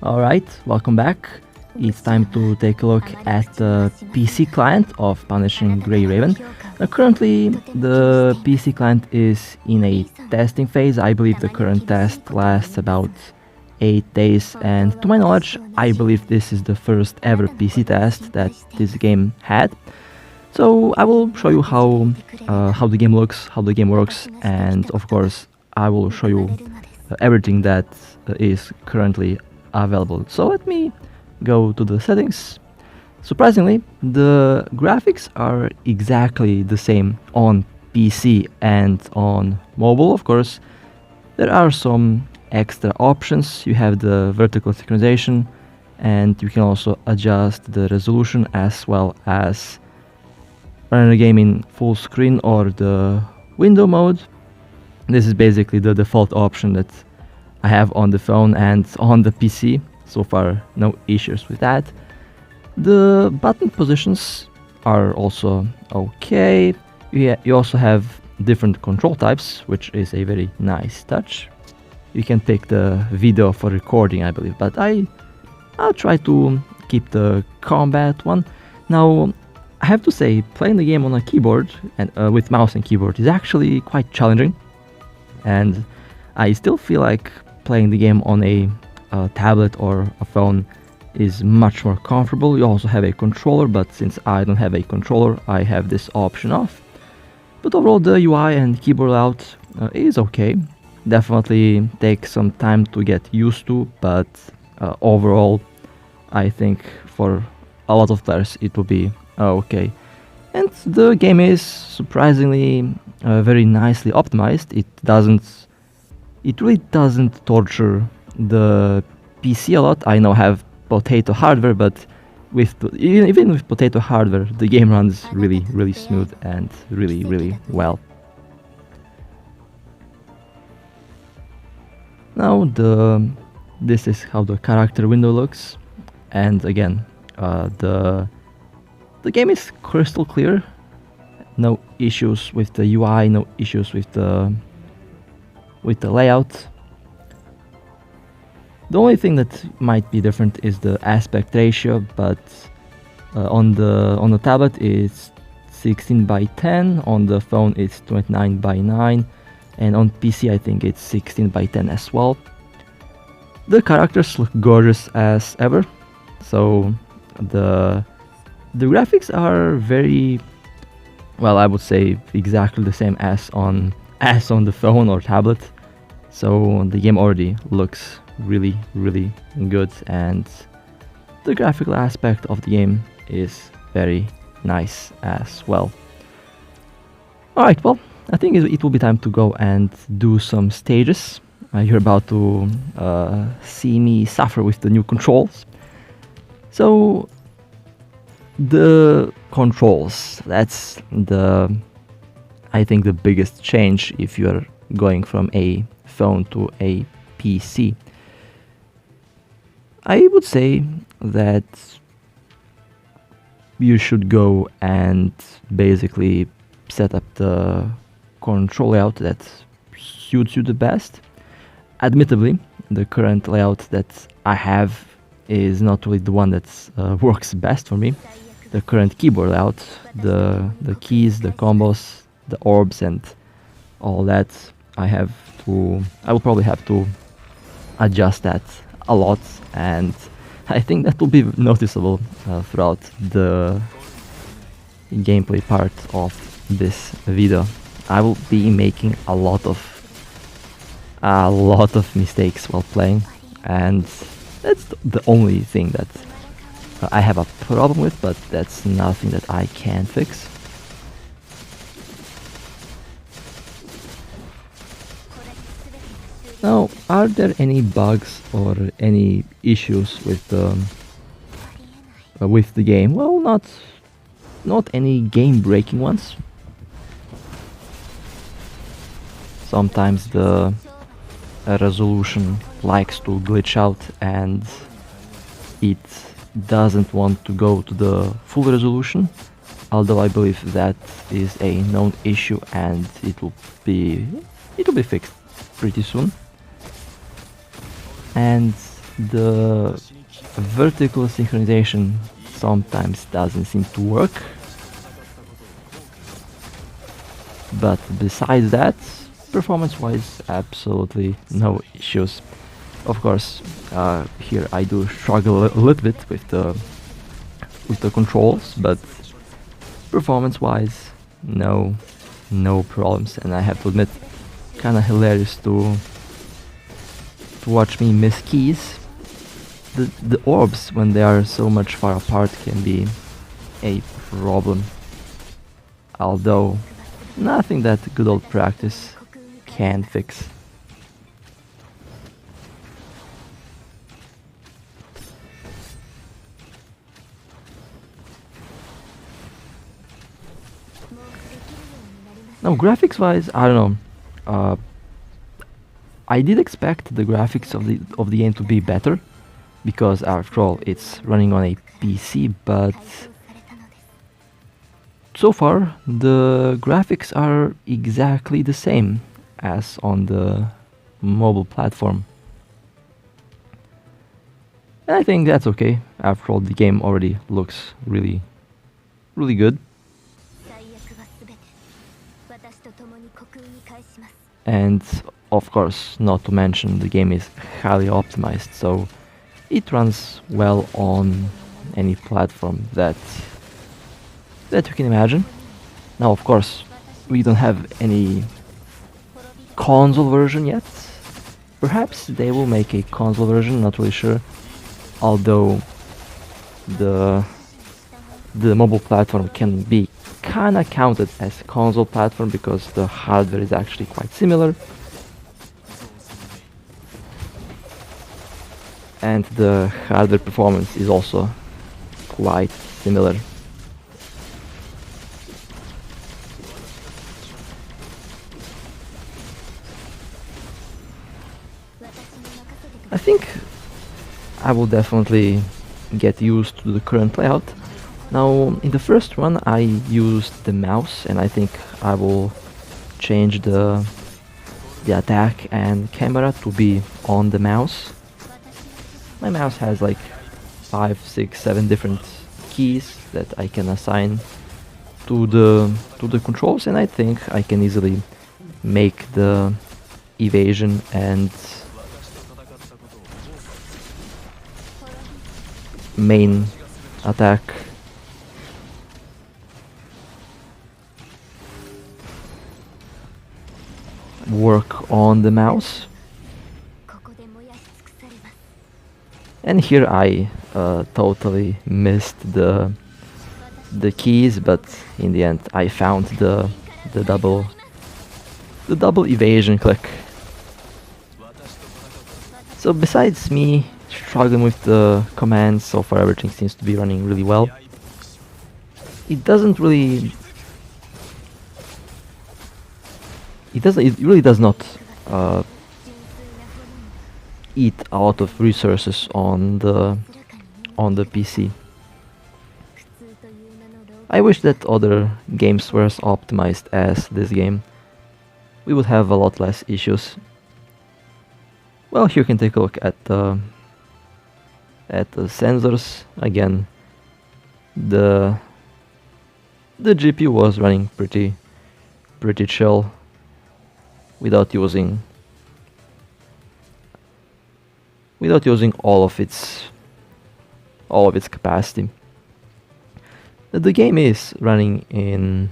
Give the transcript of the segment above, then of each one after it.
Alright, welcome back. It's time to take a look at the PC client of Punishing Grey Raven. Currently, the PC client is in a testing phase. I believe the current test lasts about 8 days, and to my knowledge, I believe this is the first ever PC test that this game had. So I will show you how the game looks, how the game works, and of course I will show you everything that is currently available. So let me go to the settings. Surprisingly, the graphics are exactly the same on PC and on mobile. Of course, there are some extra options. You have the vertical synchronization, and you can also adjust the resolution as well as run a game in full screen or the window mode. This is basically the default option that I have on the phone and on the PC. So far, no issues with that. The button positions are also okay. You also have different control types, which is a very nice touch. You can pick the video for recording, I believe, but I'll try to keep the combat one. Now, I have to say, playing the game on a keyboard and with mouse and keyboard is actually quite challenging, and I still feel like playing the game on a tablet or a phone is much more comfortable. You also have a controller, but since I don't have a controller, I have this option off. But overall, the UI and keyboard layout is okay. Definitely takes some time to get used to, but overall, I think for a lot of players it will be okay. And the game is surprisingly very nicely optimized. It really doesn't torture the PC a lot. I now have potato hardware, but even with potato hardware, the game runs really smooth and really well. Now this is how the character window looks, and again, the game is crystal clear. No issues with the UI, no issues with the layout. The only thing that might be different is the aspect ratio, but on the tablet it's 16:10, on the phone it's 29:9, and on PC I think it's 16:10 as well. The characters look gorgeous as ever, so the graphics are very well, I would say exactly the same as on the phone or tablet. So the game already looks really good, and the graphical aspect of the game is very nice as well. Alright, well, I think it will be time to go and do some stages. You're about to see me suffer with the new controls. So the controls, that's I think the biggest change if you're going from a phone to a PC. I would say that you should go and basically set up the control layout that suits you the best. Admittedly, the current layout that I have is not really the one that works best for me. The current keyboard layout, the keys, the combos, the orbs, and all that, I will probably have to adjust that a lot, and I think that will be noticeable throughout the gameplay part of this video. I will be making a lot of mistakes while playing, and that's the only thing that I have a problem with, but that's nothing that I can fix. Now, are there any bugs or any issues with the game? Well, not any game-breaking ones. Sometimes the resolution likes to glitch out and it doesn't want to go to the full resolution, although I believe that is a known issue and it will be fixed pretty soon. And the vertical synchronization sometimes doesn't seem to work. But besides that, performance-wise, absolutely no issues. Of course, here I do struggle a little bit with the controls, but performance-wise, no problems. And I have to admit, kind of hilarious to watch me miss keys. The orbs, when they are so much far apart, can be a problem. Although, nothing that good old practice can fix. Now, graphics-wise, I don't know. I did expect the graphics of the game to be better, because after all, it's running on a PC. But so far, the graphics are exactly the same as on the mobile platform. And I think that's okay. After all, the game already looks really good. And of course, not to mention, the game is highly optimized, so it runs well on any platform that you can imagine. Now, of course, we don't have any console version yet. Perhaps they will make a console version, not really sure. Although the mobile platform can be kinda counted as console platform because the hardware is actually quite similar. And the hardware performance is also quite similar. I think I will definitely get used to the current layout. Now, in the first one I used the mouse, and I think I will change the attack and camera to be on the mouse. My mouse has like 5, 6, 7 different keys that I can assign to the controls, and I think I can easily make the evasion and main attack work on the mouse. And here I totally missed the keys, but in the end I found the double evasion click. So besides me struggling with the commands, so far everything seems to be running really well. It really does not eat a lot of resources on the PC. I wish that other games were as optimized as this game. We would have a lot less issues. Well, here you can take a look at the sensors. Again, the GPU was running pretty chill without using all of its capacity. The game is running in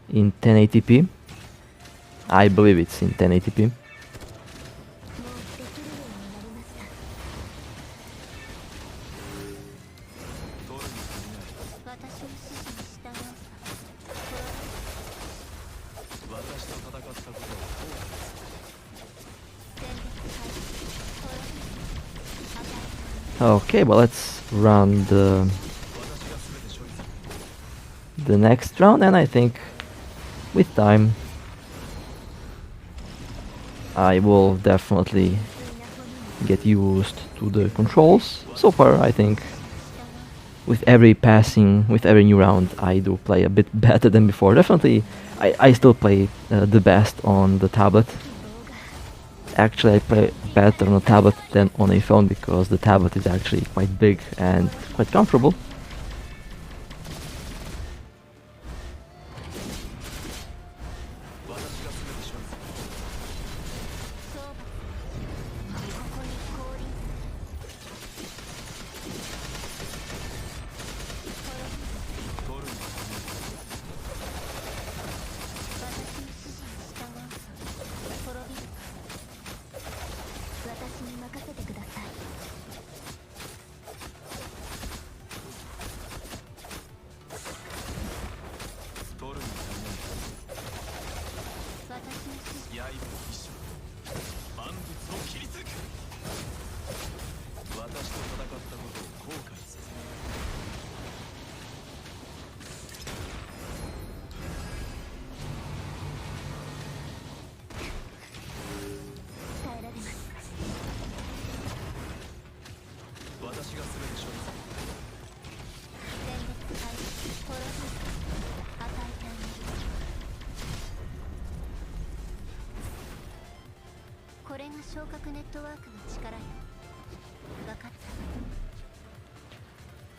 in 1080p. I believe it's in 1080p. Okay, well, let's run the next round, and I think with time I will definitely get used to the controls. So far I think with every passing, with every new round, I do play a bit better than before. Definitely, I still play the best on the tablet. Actually, I play better on a tablet than on a phone because the tablet is actually quite big and quite comfortable.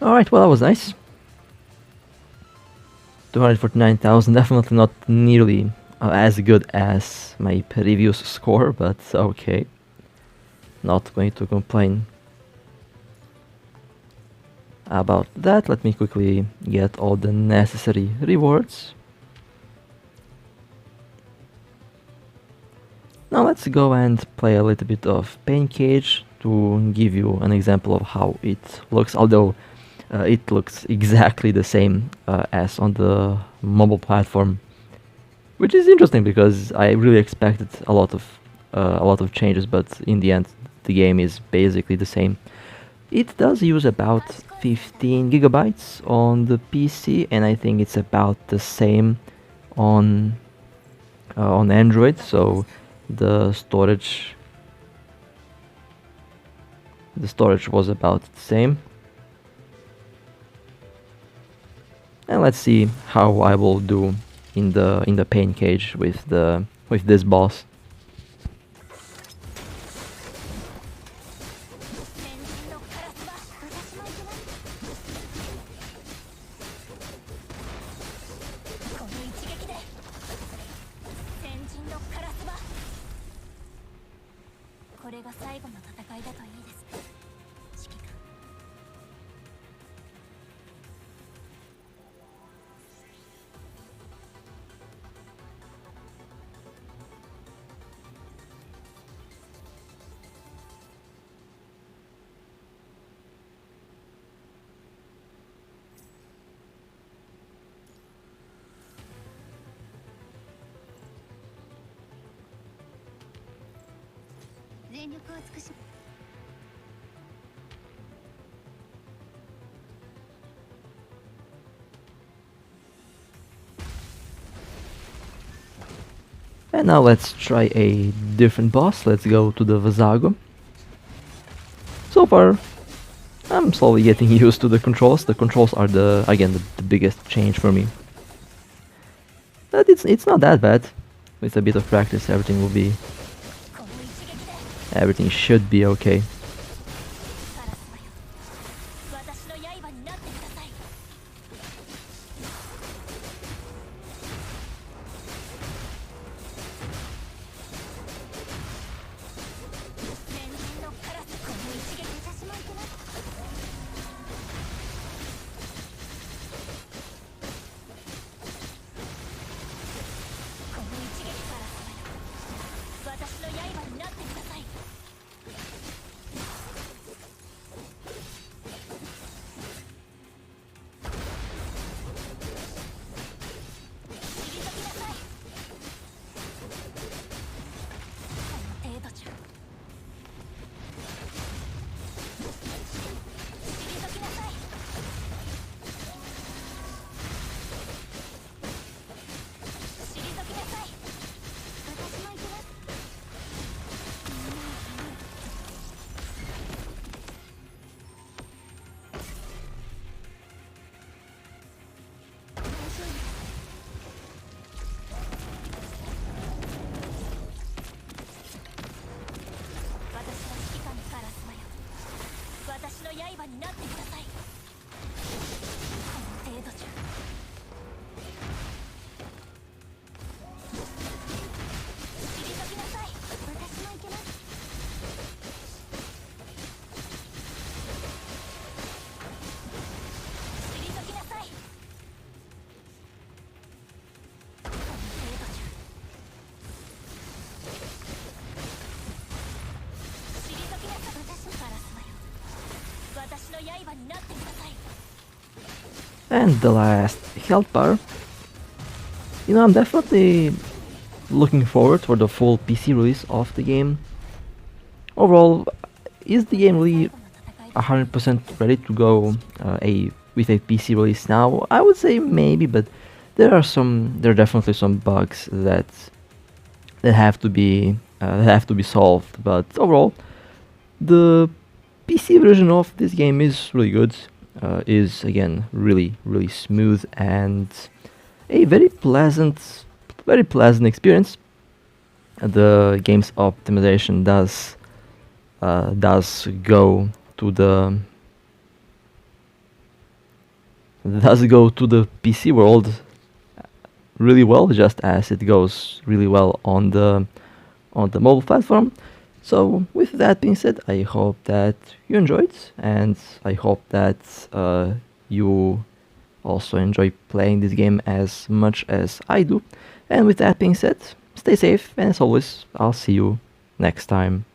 Alright, well, that was nice. 249,000, definitely not nearly as good as my previous score, but okay. Not going to complain about that. Let me quickly get all the necessary rewards. Now let's go and play a little bit of Pain Cage to give you an example of how it looks, although it looks exactly the same as on the mobile platform, which is interesting because I really expected a lot of changes, but in the end the game is basically the same. It does use about 15 gigabytes on the PC, and I think it's about the same on Android. So the storage was about the same. And let's see how I will do in the Pain Cage with this boss. And now let's try a different boss. Let's go to the Vazago. So far, I'm slowly getting used to the controls. The controls are again the biggest change for me. But it's not that bad. With a bit of practice, everything should be okay. And the last health bar. You know, I'm definitely looking forward for the full PC release of the game. Overall, is the game really 100% ready to go with a PC release now? I would say maybe, but there are definitely some bugs that have to be solved. But overall, the PC version of this game is really good. Is again really smooth and a very pleasant experience. The game's optimization does go to the PC world really well, just as it goes really well on the mobile platform. So with that being said, I hope that you enjoyed, and I hope that you also enjoy playing this game as much as I do. And with that being said, stay safe, and as always, I'll see you next time.